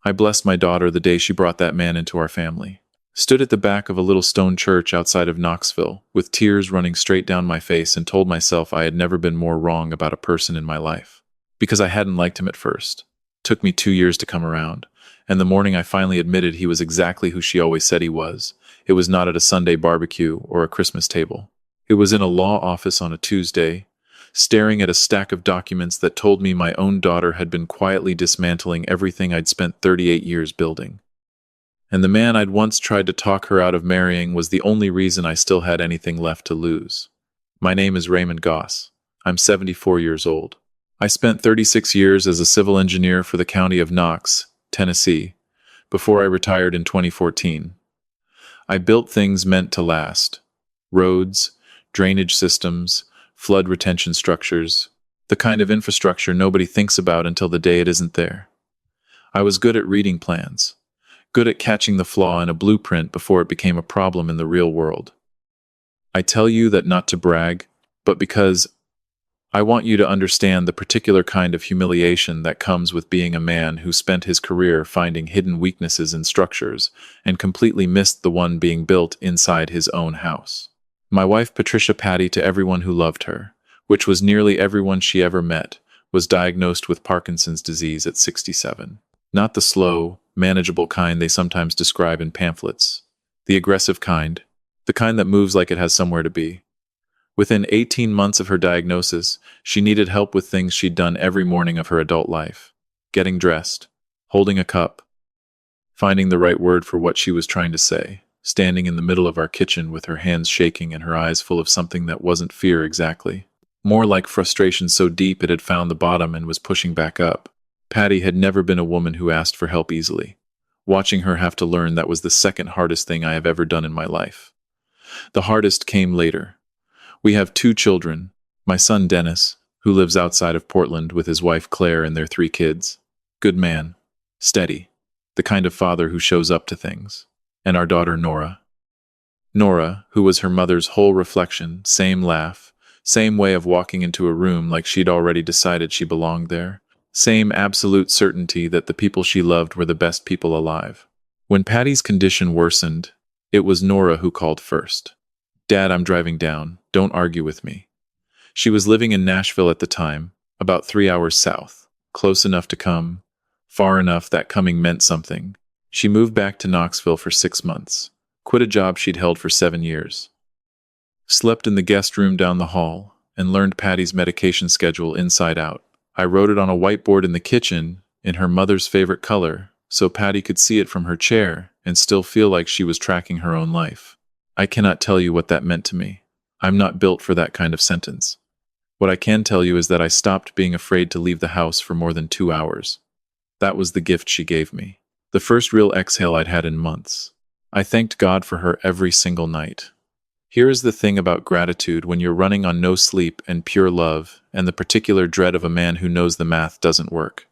I blessed my daughter the day she brought that man into our family. Stood at the back of a little stone church outside of Knoxville, with tears running straight down my face, and told myself I had never been more wrong about a person in my life. Because I hadn't liked him at first. Took me 2 years to come around, and the morning I finally admitted he was exactly who she always said he was, it was not at a Sunday barbecue or a Christmas table. It was in a law office on a Tuesday, staring at a stack of documents that told me my own daughter had been quietly dismantling everything I'd spent 38 years building. And the man I'd once tried to talk her out of marrying was the only reason I still had anything left to lose. My name is Raymond Goss. I'm 74 years old. I spent 36 years as a civil engineer for the county of Knox, Tennessee, before I retired in 2014. I built things meant to last: roads, drainage systems, flood retention structures, the kind of infrastructure nobody thinks about until the day it isn't there. I was good at reading plans, good at catching the flaw in a blueprint before it became a problem in the real world. I tell you that not to brag, but because I want you to understand the particular kind of humiliation that comes with being a man who spent his career finding hidden weaknesses in structures and completely missed the one being built inside his own house. My wife Patricia Patty, to everyone who loved her, which was nearly everyone she ever met, was diagnosed with Parkinson's disease at 67. Not the slow, manageable kind they sometimes describe in pamphlets. The aggressive kind. The kind that moves like it has somewhere to be. Within 18 months of her diagnosis, she needed help with things she'd done every morning of her adult life. Getting dressed, holding a cup, finding the right word for what she was trying to say, standing in the middle of our kitchen with her hands shaking and her eyes full of something that wasn't fear exactly. More like frustration so deep it had found the bottom and was pushing back up. Patty had never been a woman who asked for help easily. Watching her have to learn that was the second hardest thing I have ever done in my life. The hardest came later. We have 2 children, my son Dennis, who lives outside of Portland with his wife Claire and their 3 kids. Good man, steady, the kind of father who shows up to things. And our daughter Nora. Nora, who was her mother's whole reflection, same laugh, same way of walking into a room like she'd already decided she belonged there, same absolute certainty that the people she loved were the best people alive. When Patty's condition worsened, it was Nora who called first. Dad, I'm driving down. Don't argue with me. She was living in Nashville at the time, about 3 hours south, close enough to come, far enough that coming meant something. She moved back to Knoxville for 6 months, quit a job she'd held for 7 years. Slept in the guest room down the hall, and learned Patty's medication schedule inside out. I wrote it on a whiteboard in the kitchen, in her mother's favorite color, so Patty could see it from her chair and still feel like she was tracking her own life. I cannot tell you what that meant to me. I'm not built for that kind of sentence. What I can tell you is that I stopped being afraid to leave the house for more than 2 hours. That was the gift she gave me. The first real exhale I'd had in months. I thanked God for her every single night. Here is the thing about gratitude when you're running on no sleep and pure love and the particular dread of a man who knows the math doesn't work.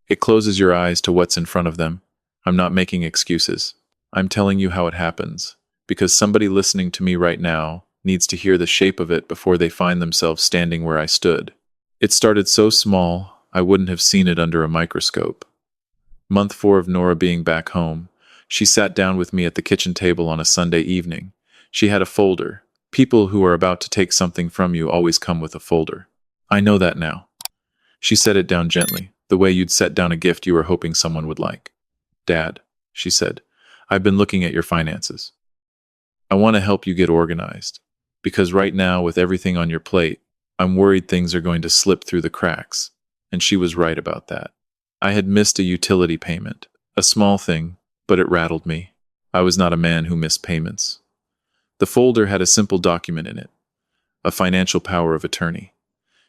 It closes your eyes to what's in front of them. I'm not making excuses. I'm telling you how it happens. Because somebody listening to me right now needs to hear the shape of it before they find themselves standing where I stood. It started so small, I wouldn't have seen it under a microscope. Month 4 of Nora being back home, she sat down with me at the kitchen table on a Sunday evening. She had a folder. People who are about to take something from you always come with a folder. I know that now. She set it down gently, the way you'd set down a gift you were hoping someone would like. Dad, she said, I've been looking at your finances. I want to help you get organized, because right now, with everything on your plate, I'm worried things are going to slip through the cracks, and she was right about that. I had missed a utility payment, a small thing, but it rattled me. I was not a man who missed payments. The folder had a simple document in it, a financial power of attorney.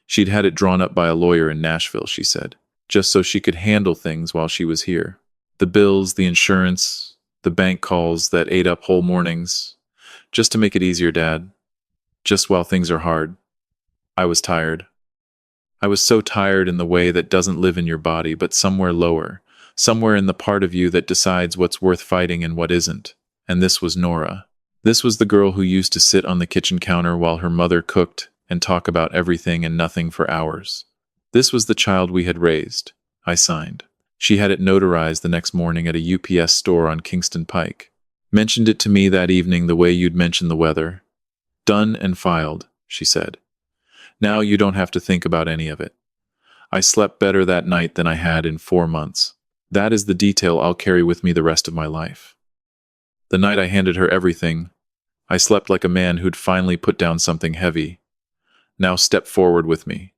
She'd had it drawn up by a lawyer in Nashville, she said, just so she could handle things while she was here. The bills, the insurance, the bank calls that ate up whole mornings. Just to make it easier, Dad. Just while things are hard. I was tired. I was so tired in the way that doesn't live in your body, but somewhere lower, somewhere in the part of you that decides what's worth fighting and what isn't. And this was Nora. This was the girl who used to sit on the kitchen counter while her mother cooked and talk about everything and nothing for hours. This was the child we had raised. I signed. She had it notarized the next morning at a UPS store on Kingston Pike. Mentioned it to me that evening the way you'd mentioned the weather. Done and filed, she said. Now you don't have to think about any of it. I slept better that night than I had in 4 months. That is the detail I'll carry with me the rest of my life. The night I handed her everything, I slept like a man who'd finally put down something heavy. Now step forward with me.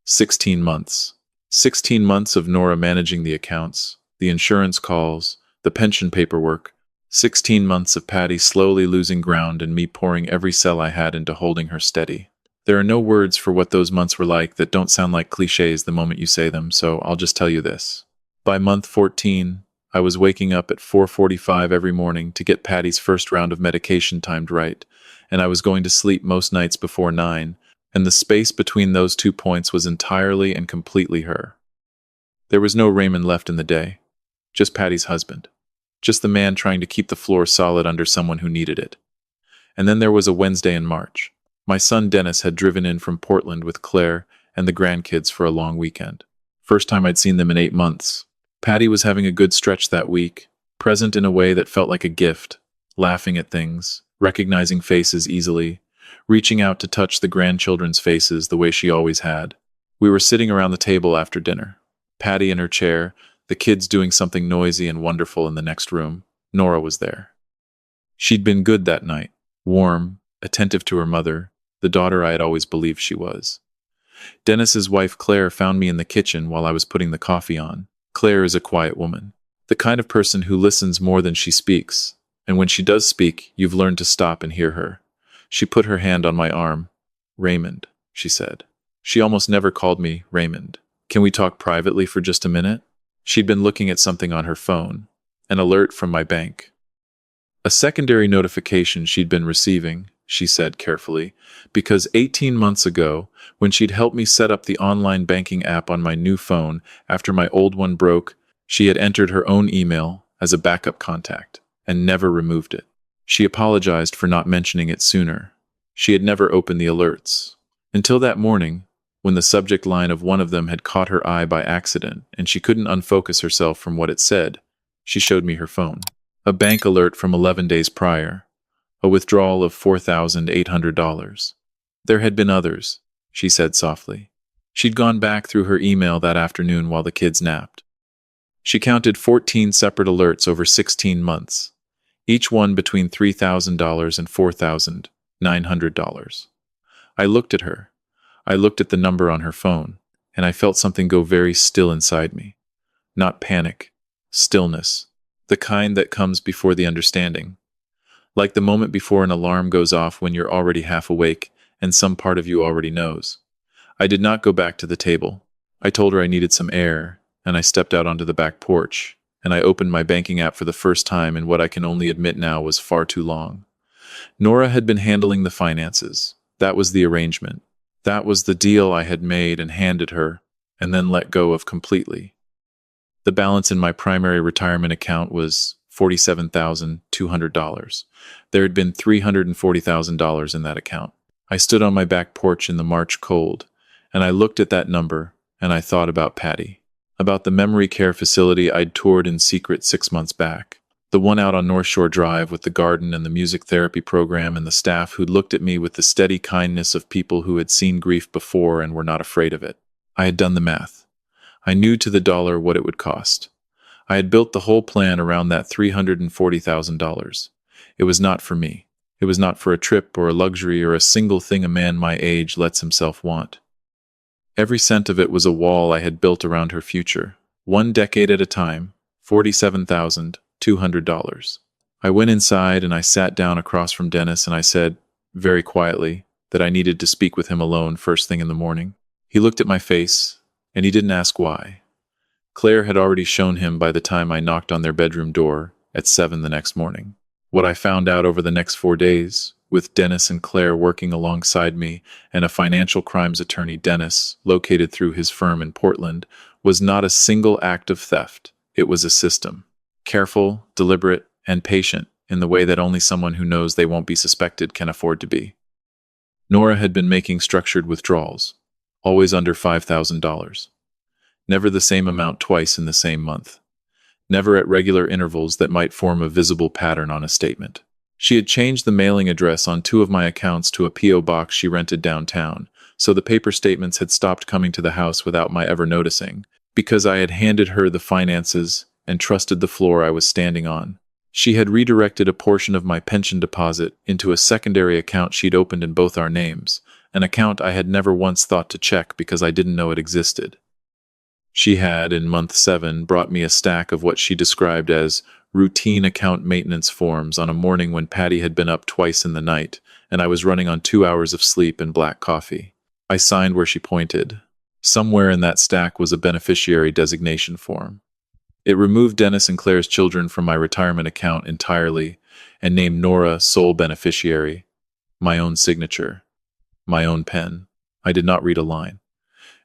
16 months. 16 months of Nora managing the accounts, the insurance calls, the pension paperwork. 16 months of Patty slowly losing ground and me pouring every cell I had into holding her steady. There are no words for what those months were like that don't sound like cliches the moment you say them, so I'll just tell you this. By month 14, I was waking up at 4:45 every morning to get Patty's first round of medication timed right, and I was going to sleep most nights before 9, and the space between those 2 points was entirely and completely her. There was no Raymond left in the day, just Patty's husband, just the man trying to keep the floor solid under someone who needed it. And then there was a Wednesday in March. My son Dennis had driven in from Portland with Claire and the grandkids for a long weekend. First time I'd seen them in 8 months. Patty was having a good stretch that week, present in a way that felt like a gift, laughing at things, recognizing faces easily, reaching out to touch the grandchildren's faces the way she always had. We were sitting around the table after dinner. Patty in her chair, the kids doing something noisy and wonderful in the next room. Nora was there. She'd been good that night, warm, attentive to her mother, the daughter I had always believed she was. Dennis's wife Claire found me in the kitchen while I was putting the coffee on. Claire is a quiet woman, the kind of person who listens more than she speaks, and when she does speak, you've learned to stop and hear her. She put her hand on my arm. Raymond, she said. She almost never called me Raymond. Can we talk privately for just a minute? She'd been looking at something on her phone, an alert from my bank. A secondary notification she'd been receiving, she said carefully, because 18 months ago, when she'd helped me set up the online banking app on my new phone after my old one broke, she had entered her own email as a backup contact and never removed it. She apologized for not mentioning it sooner. She had never opened the alerts. Until that morning, when the subject line of one of them had caught her eye by accident and she couldn't unfocus herself from what it said, she showed me her phone. A bank alert from 11 days prior. A withdrawal of $4,800. There had been others, she said softly. She'd gone back through her email that afternoon while the kids napped. She counted 14 separate alerts over 16 months, each one between $3,000 and $4,900. I looked at her. I looked at the number on her phone, and I felt something go very still inside me. Not panic, stillness, the kind that comes before the understanding. Like the moment before an alarm goes off when you're already half awake and some part of you already knows. I did not go back to the table. I told her I needed some air, and I stepped out onto the back porch, and I opened my banking app for the first time in what I can only admit now was far too long. Nora had been handling the finances. That was the arrangement. That was the deal I had made and handed her, and then let go of completely. The balance in my primary retirement account was $47,200. There had been $340,000 in that account. I stood on my back porch in the March cold, and I looked at that number, and I thought about Patty, about the memory care facility I'd toured in secret 6 months back, the one out on North Shore Drive with the garden and the music therapy program and the staff who'd looked at me with the steady kindness of people who had seen grief before and were not afraid of it. I had done the math. I knew to the dollar what it would cost. I had built the whole plan around that $340,000. It was not for me. It was not for a trip or a luxury or a single thing a man my age lets himself want. Every cent of it was a wall I had built around her future, 1 decade at a time, $47,200. I went inside and I sat down across from Dennis and I said, very quietly, that I needed to speak with him alone first thing in the morning. He looked at my face, and he didn't ask why. Claire had already shown him by the time I knocked on their bedroom door at 7 the next morning. What I found out over the next 4 days, with Dennis and Claire working alongside me and a financial crimes attorney, Dennis, located through his firm in Portland, was not a single act of theft. It was a system. Careful, deliberate, and patient in the way that only someone who knows they won't be suspected can afford to be. Nora had been making structured withdrawals, always under $5,000. Never the same amount twice in the same month. Never at regular intervals that might form a visible pattern on a statement. She had changed the mailing address on 2 of my accounts to a P.O. box she rented downtown, so the paper statements had stopped coming to the house without my ever noticing, because I had handed her the finances and trusted the floor I was standing on. She had redirected a portion of my pension deposit into a secondary account she'd opened in both our names, an account I had never once thought to check because I didn't know it existed. She had, in month 7, brought me a stack of what she described as routine account maintenance forms on a morning when Patty had been up twice in the night, and I was running on 2 hours of sleep and black coffee. I signed where she pointed. Somewhere in that stack was a beneficiary designation form. It removed Dennis and Claire's children from my retirement account entirely and named Nora sole beneficiary. My own signature. My own pen. I did not read a line.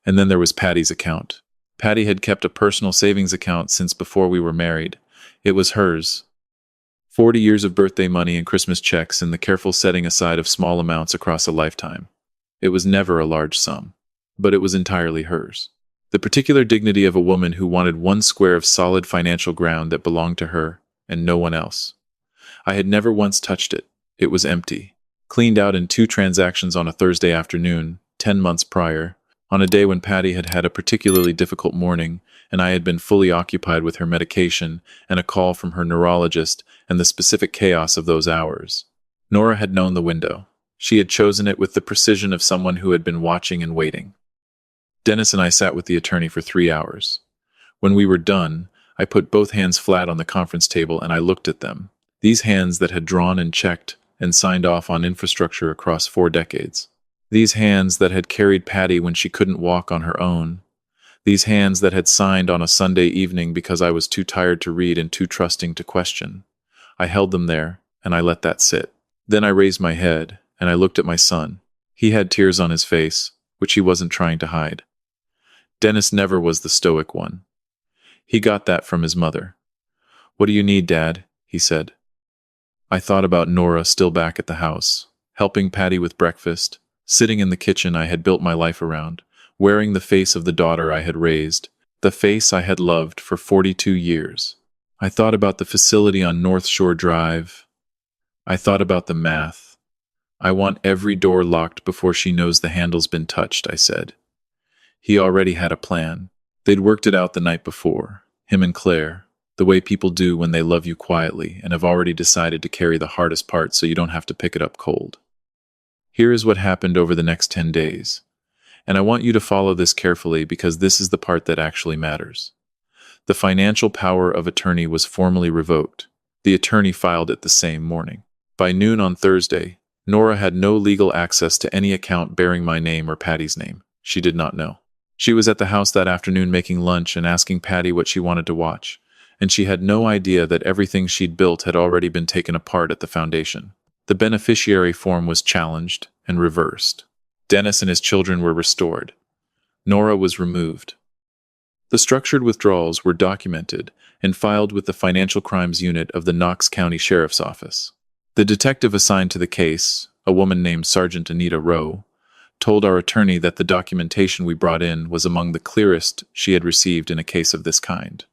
And then there was Patty's account. Patty had kept a personal savings account since before we were married. It was hers. 40 years of birthday money and Christmas checks and the careful setting aside of small amounts across a lifetime. It was never a large sum, but it was entirely hers. The particular dignity of a woman who wanted 1 square of solid financial ground that belonged to her and no one else. I had never once touched it. It was empty. Cleaned out in 2 transactions on a Thursday afternoon, 10 months prior, on a day when Patty had had a particularly difficult morning, and I had been fully occupied with her medication and a call from her neurologist and the specific chaos of those hours. Nora had known the window. She had chosen it with the precision of someone who had been watching and waiting. Dennis and I sat with the attorney for 3 hours. When we were done, I put both hands flat on the conference table and I looked at them. These hands that had drawn and checked and signed off on infrastructure across 4 decades. These hands that had carried Patty when she couldn't walk on her own. These hands that had signed on a Sunday evening because I was too tired to read and too trusting to question. I held them there, and I let that sit. Then I raised my head, and I looked at my son. He had tears on his face, which he wasn't trying to hide. Dennis never was the stoic one. He got that from his mother. "What do you need, Dad?" he said. I thought about Nora still back at the house, helping Patty with breakfast, sitting in the kitchen I had built my life around, wearing the face of the daughter I had raised, the face I had loved for 42 years. I thought about the facility on North Shore Drive. I thought about the math. "I want every door locked before she knows the handle's been touched," I said. He already had a plan. They'd worked it out the night before, him and Claire, the way people do when they love you quietly and have already decided to carry the hardest part so you don't have to pick it up cold. Here is what happened over the next 10 days. And I want you to follow this carefully because this is the part that actually matters. The financial power of attorney was formally revoked. The attorney filed it the same morning. By noon on Thursday, Nora had no legal access to any account bearing my name or Patty's name. She did not know. She was at the house that afternoon making lunch and asking Patty what she wanted to watch, and she had no idea that everything she'd built had already been taken apart at the foundation. The beneficiary form was challenged and reversed. Dennis and his children were restored. Nora was removed. The structured withdrawals were documented and filed with the Financial Crimes Unit of the Knox County Sheriff's Office. The detective assigned to the case, a woman named Sergeant Anita Rowe, told our attorney that the documentation we brought in was among the clearest she had received in a case of this kind.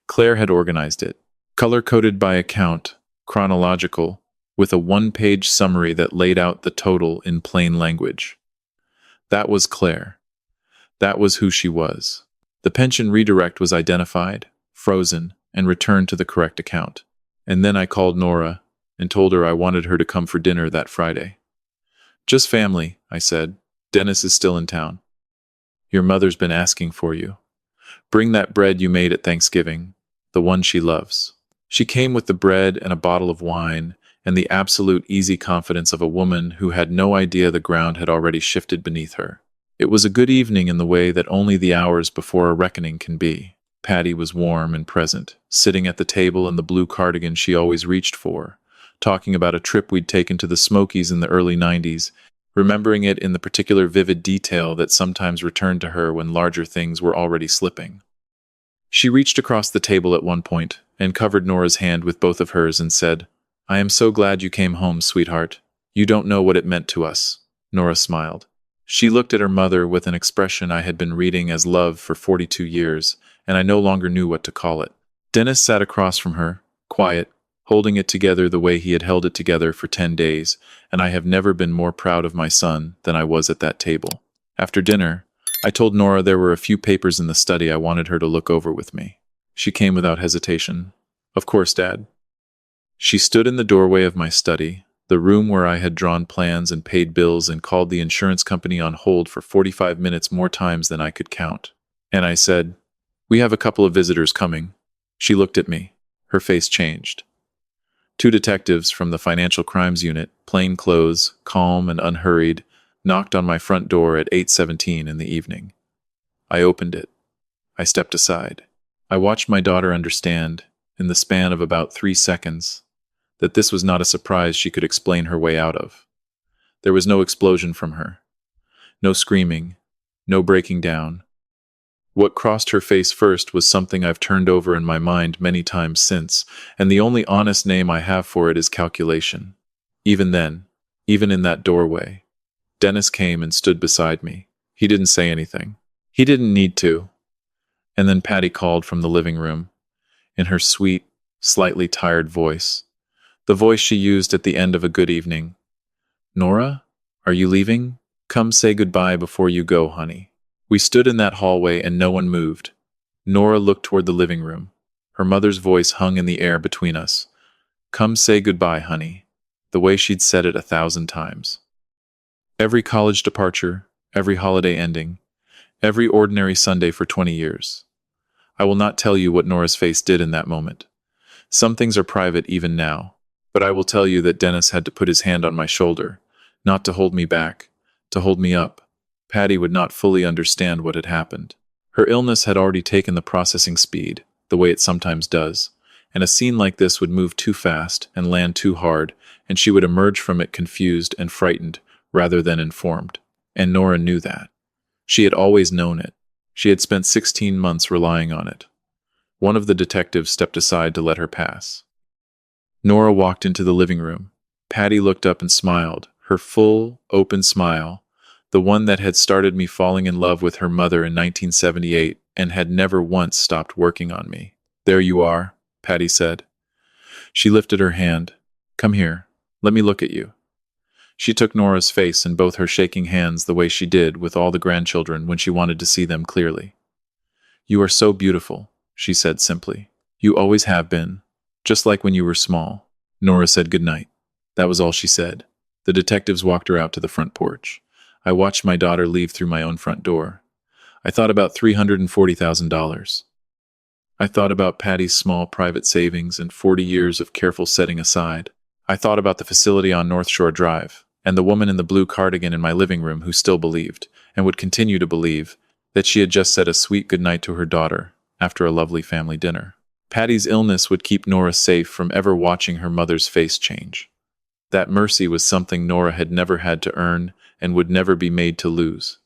Claire had organized it, color-coded by account, chronological, with a 1-page summary that laid out the total in plain language. That was Claire. That was who she was. The pension redirect was identified, frozen, and returned to the correct account. And then I called Nora and told her I wanted her to come for dinner that Friday. "Just family," I said. "Dennis is still in town. Your mother's been asking for you. Bring that bread you made at Thanksgiving, the one she loves." She came with the bread and a bottle of wine, and the absolute easy confidence of a woman who had no idea the ground had already shifted beneath her. It was a good evening in the way that only the hours before a reckoning can be. Patty was warm and present, sitting at the table in the blue cardigan she always reached for, talking about a trip we'd taken to the Smokies in the early 90s, remembering it in the particular vivid detail that sometimes returned to her when larger things were already slipping. She reached across the table at one point and covered Nora's hand with both of hers and said, "I am so glad you came home, sweetheart. You don't know what it meant to us." Nora smiled. She looked at her mother with an expression I had been reading as love for 42 years, and I no longer knew what to call it. Dennis sat across from her, quiet, holding it together the way he had held it together for 10 days, and I have never been more proud of my son than I was at that table. After dinner, I told Nora there were a few papers in the study I wanted her to look over with me. She came without hesitation. "Of course, Dad." She stood in the doorway of my study, the room where I had drawn plans and paid bills and called the insurance company on hold for 45 minutes more times than I could count. And I said, "We have a couple of visitors coming." She looked at me. Her face changed. Two detectives from the Financial Crimes Unit, plain clothes, calm and unhurried, knocked on my front door at 8:17 in the evening. I opened it. I stepped aside. I watched my daughter understand, in the span of about 3 seconds, that this was not a surprise she could explain her way out of. There was no explosion from her. No screaming. No breaking down. What crossed her face first was something I've turned over in my mind many times since, and the only honest name I have for it is calculation. Even then, even in that doorway, Dennis came and stood beside me. He didn't say anything. He didn't need to. And then Patty called from the living room, in her sweet, slightly tired voice, the voice she used at the end of a good evening. "Nora, are you leaving? Come say goodbye before you go, honey." We stood in that hallway and no one moved. Nora looked toward the living room. Her mother's voice hung in the air between us. "Come say goodbye, honey," the way she'd said it 1,000 times. Every college departure, every holiday ending, every ordinary Sunday for 20 years. I will not tell you what Nora's face did in that moment. Some things are private even now, but I will tell you that Dennis had to put his hand on my shoulder, not to hold me back, to hold me up. Patty would not fully understand what had happened. Her illness had already taken the processing speed, the way it sometimes does, and a scene like this would move too fast and land too hard, and she would emerge from it confused and frightened rather than informed. And Nora knew that. She had always known it. She had spent 16 months relying on it. One of the detectives stepped aside to let her pass. Nora walked into the living room. Patty looked up and smiled, her full, open smile, the one that had started me falling in love with her mother in 1978 and had never once stopped working on me. "There you are," Patty said. She lifted her hand. "Come here. Let me look at you." She took Nora's face in both her shaking hands the way she did with all the grandchildren when she wanted to see them clearly. "You are so beautiful," she said simply. "You always have been, just like when you were small." Nora said goodnight. That was all she said. The detectives walked her out to the front porch. I watched my daughter leave through my own front door. I thought about $340,000. I thought about Patty's small private savings and 40 years of careful setting aside. I thought about the facility on North Shore Drive, and the woman in the blue cardigan in my living room who still believed, and would continue to believe, that she had just said a sweet goodnight to her daughter after a lovely family dinner. Patty's illness would keep Nora safe from ever watching her mother's face change. That mercy was something Nora had never had to earn and would never be made to lose.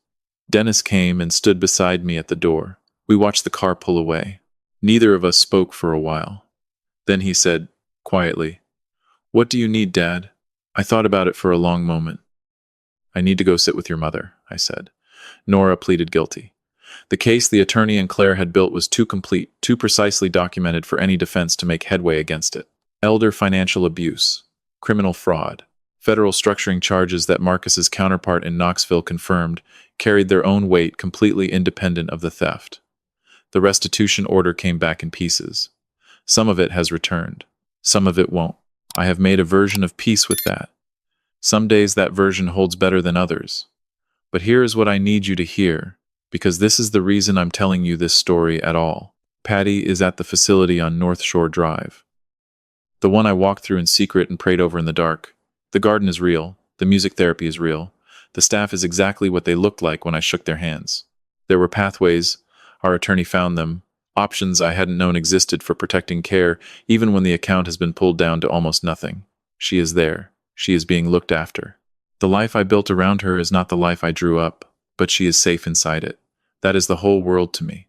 Dennis came and stood beside me at the door. We watched the car pull away. Neither of us spoke for a while. Then he said, quietly, "What do you need, Dad?" I thought about it for a long moment. "I need to go sit with your mother," I said. Nora pleaded guilty. The case the attorney and Claire had built was too complete, too precisely documented for any defense to make headway against it. Elder financial abuse, criminal fraud, federal structuring charges that Marcus's counterpart in Knoxville confirmed carried their own weight completely independent of the theft. The restitution order came back in pieces. Some of it has returned. Some of it won't. I have made a version of peace with that. Some days that version holds better than others. But here is what I need you to hear, because this is the reason I'm telling you this story at all. Patty is at the facility on North Shore Drive. The one I walked through in secret and prayed over in the dark. The garden is real. The music therapy is real. The staff is exactly what they looked like when I shook their hands. There were pathways. Our attorney found them. Options I hadn't known existed for protecting care, even when the account has been pulled down to almost nothing. She is there. She is being looked after. The life I built around her is not the life I drew up, but she is safe inside it. That is the whole world to me.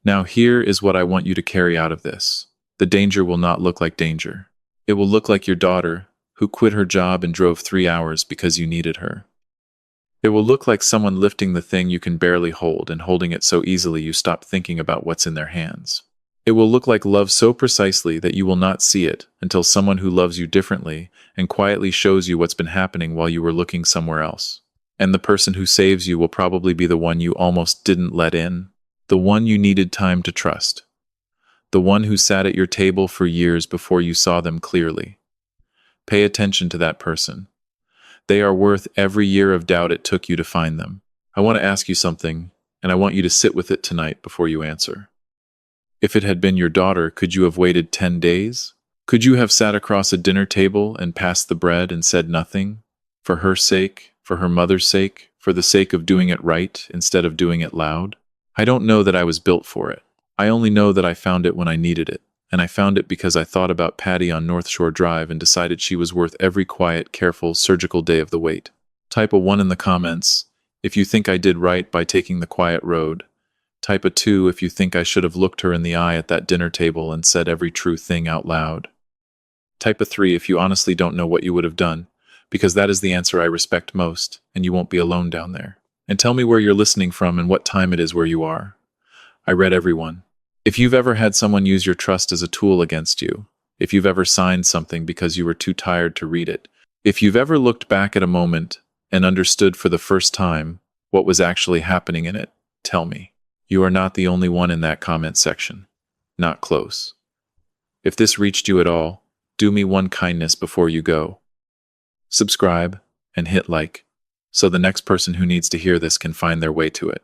Now here is what I want you to carry out of this. The danger will not look like danger. It will look like your daughter, who quit her job and drove 3 hours because you needed her. It will look like someone lifting the thing you can barely hold and holding it so easily you stop thinking about what's in their hands. It will look like love so precisely that you will not see it until someone who loves you differently and quietly shows you what's been happening while you were looking somewhere else. And the person who saves you will probably be the one you almost didn't let in, the one you needed time to trust, the one who sat at your table for years before you saw them clearly. Pay attention to that person. They are worth every year of doubt it took you to find them. I want to ask you something, and I want you to sit with it tonight before you answer. If it had been your daughter, could you have waited 10 days? Could you have sat across a dinner table and passed the bread and said nothing? For her sake, for her mother's sake, for the sake of doing it right instead of doing it loud? I don't know that I was built for it. I only know that I found it when I needed it. And I found it because I thought about Patty on North Shore Drive and decided she was worth every quiet, careful, surgical day of the wait. Type a 1 in the comments if you think I did right by taking the quiet road. Type a 2 if you think I should have looked her in the eye at that dinner table and said every true thing out loud. Type a 3 if you honestly don't know what you would have done, because that is the answer I respect most, and you won't be alone down there. And tell me where you're listening from and what time it is where you are. I read everyone. If you've ever had someone use your trust as a tool against you, if you've ever signed something because you were too tired to read it, if you've ever looked back at a moment and understood for the first time what was actually happening in it, tell me. You are not the only one in that comment section. Not close. If this reached you at all, do me one kindness before you go. Subscribe and hit like, so the next person who needs to hear this can find their way to it.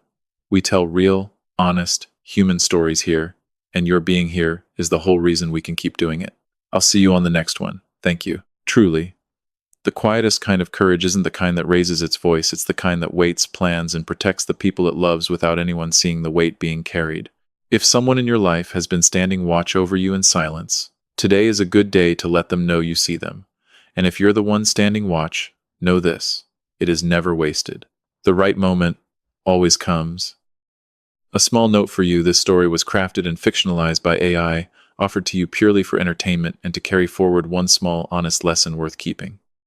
We tell real, honest, human stories here, and your being here is the whole reason we can keep doing it. I'll see you on the next one. Thank you. Truly. The quietest kind of courage isn't the kind that raises its voice, it's the kind that waits, plans, and protects the people it loves without anyone seeing the weight being carried. If someone in your life has been standing watch over you in silence, today is a good day to let them know you see them. And if you're the one standing watch, know this: it is never wasted. The right moment always comes. A small note for you: this story was crafted and fictionalized by AI, offered to you purely for entertainment and to carry forward one small, honest lesson worth keeping.